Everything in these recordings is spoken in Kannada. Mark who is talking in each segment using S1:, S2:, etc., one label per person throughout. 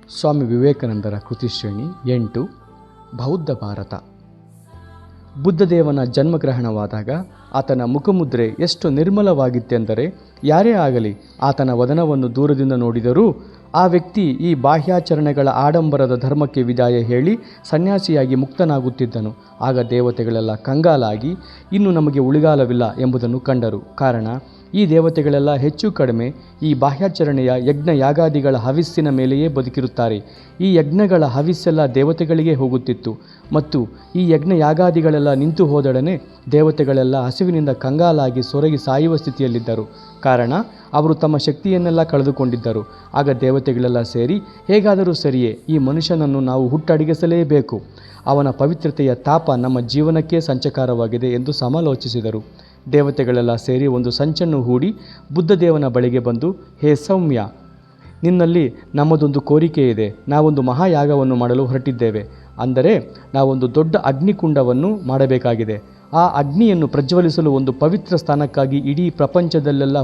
S1: ಸ್ವಾಮಿ ವಿವೇಕಾನಂದರ ಕೃತಿಶ್ರೇಣಿ 8 ಬೌದ್ಧ ಭಾರತ. ಬುದ್ಧದೇವನ ಜನ್ಮಗ್ರಹಣವಾದಾಗ ಆತನ ಮುಖಮುದ್ರೆ ಎಷ್ಟು ನಿರ್ಮಲವಾಗಿತ್ತೆಂದರೆ ಯಾರೇ ಆಗಲಿ ಆತನ ವದನವನ್ನು ದೂರದಿಂದ ನೋಡಿದರೂ ಆ ವ್ಯಕ್ತಿ ಈ ಬಾಹ್ಯಾಚರಣೆಗಳ ಆಡಂಬರದ ಧರ್ಮಕ್ಕೆ ವಿದಾಯ ಹೇಳಿ ಸನ್ಯಾಸಿಯಾಗಿ ಮುಕ್ತನಾಗುತ್ತಿದ್ದನು. ಆಗ ದೇವತೆಗಳೆಲ್ಲ ಕಂಗಾಲಾಗಿ ಇನ್ನು ನಮಗೆ ಉಳಿಗಾಲವಿಲ್ಲ ಎಂಬುದನ್ನು ಕಂಡರು. ಕಾರಣ ಈ ದೇವತೆಗಳೆಲ್ಲ ಹೆಚ್ಚು ಕಡಿಮೆ ಈ ಬಾಹ್ಯಾಚರಣೆಯ ಯಜ್ಞ ಯಾಗಾದಿಗಳ ಹವಿಸ್ಸಿನ ಮೇಲೆಯೇ ಬದುಕಿರುತ್ತಾರೆ. ಈ ಯಜ್ಞಗಳ ಹವಿಸ್ಸೆಲ್ಲ ದೇವತೆಗಳಿಗೆ ಹೋಗುತ್ತಿತ್ತು ಮತ್ತು ಈ ಯಜ್ಞ ಯಾಗಾದಿಗಳೆಲ್ಲ ನಿಂತು ಹೋದೊಡನೆ ದೇವತೆಗಳೆಲ್ಲ ಹಸಿವಿನಿಂದ ಕಂಗಾಲಾಗಿ ಸೊರಗಿ ಸಾಯುವ ಸ್ಥಿತಿಯಲ್ಲಿದ್ದರು. ಕಾರಣ ಅವರು ತಮ್ಮ ಶಕ್ತಿಯನ್ನೆಲ್ಲ ಕಳೆದುಕೊಂಡಿದ್ದರು. ಆಗ ದೇವತೆಗಳೆಲ್ಲ ಸೇರಿ ಹೇಗಾದರೂ ಸರಿಯೇ ಈ ಮನುಷ್ಯನನ್ನು ನಾವು ಹುಟ್ಟಡಗಿಸಲೇಬೇಕು, ಅವನ ಪವಿತ್ರತೆಯ ತಾಪ ನಮ್ಮ ಜೀವನಕ್ಕೆ ಸಂಚಕಾರವಾಗಿದೆ ಎಂದು ಸಮಾಲೋಚಿಸಿದರು. ದೇವತೆಗಳೆಲ್ಲ ಸೇರಿ ಒಂದು ಸಂಚನ್ನು ಹೂಡಿ ಬುದ್ಧದೇವನ ಬಳಿಗೆ ಬಂದು, ಹೇ ಸೌಮ್ಯ, ನಿನ್ನಲ್ಲಿ ನಮ್ಮದೊಂದು ಕೋರಿಕೆ ಇದೆ. ನಾವೊಂದು ಮಹಾಯಾಗವನ್ನು ಮಾಡಲು ಹೊರಟಿದ್ದೇವೆ. ಅಂದರೆ ನಾವೊಂದು ದೊಡ್ಡ ಅಗ್ನಿಕುಂಡವನ್ನು ಮಾಡಬೇಕಾಗಿದೆ. ಆ ಅಗ್ನಿಯನ್ನು ಪ್ರಜ್ವಲಿಸಲು ಒಂದು ಪವಿತ್ರ ಸ್ಥಾನಕ್ಕಾಗಿ ಇಡೀ ಪ್ರಪಂಚದಲ್ಲೆಲ್ಲ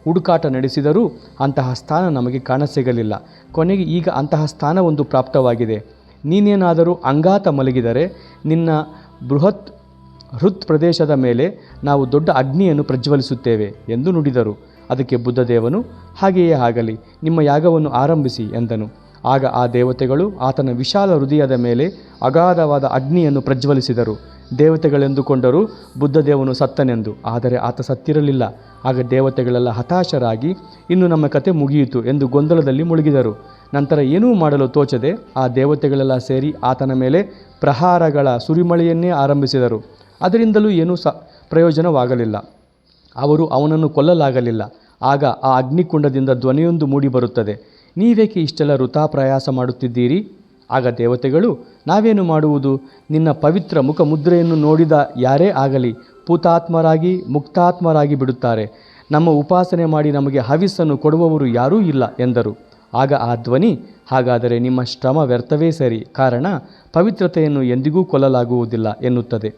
S1: ಹುಡುಕಾಟ ನಡೆಸಿದರೂ ಅಂತಹ ಸ್ಥಾನ ನಮಗೆ ಕಾಣಸಿಗಲಿಲ್ಲ. ಕೊನೆಗೆ ಈಗ ಅಂತಹ ಸ್ಥಾನವೊಂದು ಪ್ರಾಪ್ತವಾಗಿದೆ. ನೀನೇನಾದರೂ ಅಂಗಾತ ಮಲಗಿದರೆ ನಿನ್ನ ಬೃಹತ್ ಹೃತ್ ಪ್ರದೇಶದ ಮೇಲೆ ನಾವು ದೊಡ್ಡ ಅಗ್ನಿಯನ್ನು ಪ್ರಜ್ವಲಿಸುತ್ತೇವೆ ಎಂದು ನುಡಿದರು. ಅದಕ್ಕೆ ಬುದ್ಧದೇವನು, ಹಾಗೆಯೇ ಆಗಲಿ, ನಿಮ್ಮ ಯಾಗವನ್ನು ಆರಂಭಿಸಿ ಎಂದನು. ಆಗ ಆ ದೇವತೆಗಳು ಆತನ ವಿಶಾಲ ಹೃದಯದ ಮೇಲೆ ಅಗಾಧವಾದ ಅಗ್ನಿಯನ್ನು ಪ್ರಜ್ವಲಿಸಿದರು. ದೇವತೆಗಳೆಂದುಕೊಂಡರು ಬುದ್ಧದೇವನು ಸತ್ತನೆಂದು. ಆದರೆ ಆತ ಸತ್ತಿರಲಿಲ್ಲ. ಆಗ ದೇವತೆಗಳೆಲ್ಲ ಹತಾಶರಾಗಿ ಇನ್ನು ನಮ್ಮ ಕತೆ ಮುಗಿಯಿತು ಎಂದು ಗೊಂದಲದಲ್ಲಿ ಮುಳುಗಿದರು. ನಂತರ ಏನೂ ಮಾಡಲು ತೋಚದೆ ಆ ದೇವತೆಗಳೆಲ್ಲ ಸೇರಿ ಆತನ ಮೇಲೆ ಪ್ರಹಾರಗಳ ಸುರಿಮಳೆಯನ್ನೇ ಆರಂಭಿಸಿದರು. ಅದರಿಂದಲೂ ಏನೂ ಪ್ರಯೋಜನವಾಗಲಿಲ್ಲ. ಅವರು ಅವನನ್ನು ಕೊಲ್ಲಲಾಗಲಿಲ್ಲ. ಆಗ ಆ ಅಗ್ನಿಕುಂಡದಿಂದ ಧ್ವನಿಯೊಂದು ಮೂಡಿಬರುತ್ತದೆ, ನೀವೇಕೆ ಇಷ್ಟೆಲ್ಲ ವೃಥಾ ಪ್ರಯಾಸ ಮಾಡುತ್ತಿದ್ದೀರಿ? ಆಗ ದೇವತೆಗಳು, ನಾವೇನು ಮಾಡುವುದು? ನಿನ್ನ ಪವಿತ್ರ ಮುಖಮುದ್ರೆಯನ್ನು ನೋಡಿದ ಯಾರೇ ಆಗಲಿ ಪೂತಾತ್ಮರಾಗಿ ಮುಕ್ತಾತ್ಮರಾಗಿ ಬಿಡುತ್ತಾರೆ. ನಮ್ಮ ಉಪಾಸನೆ ಮಾಡಿ ನಮಗೆ ಹವಿಸ್ಸನ್ನು ಕೊಡುವವರು ಯಾರೂ ಇಲ್ಲ ಎಂದರು. ಆಗ ಆ ಧ್ವನಿ, ಹಾಗಾದರೆ ನಿಮ್ಮ ಶ್ರಮ ವ್ಯರ್ಥವೇ ಸರಿ, ಕಾರಣ ಪವಿತ್ರತೆಯನ್ನು ಎಂದಿಗೂ ಕೊಲ್ಲಲಾಗುವುದಿಲ್ಲ ಎನ್ನುತ್ತದೆ.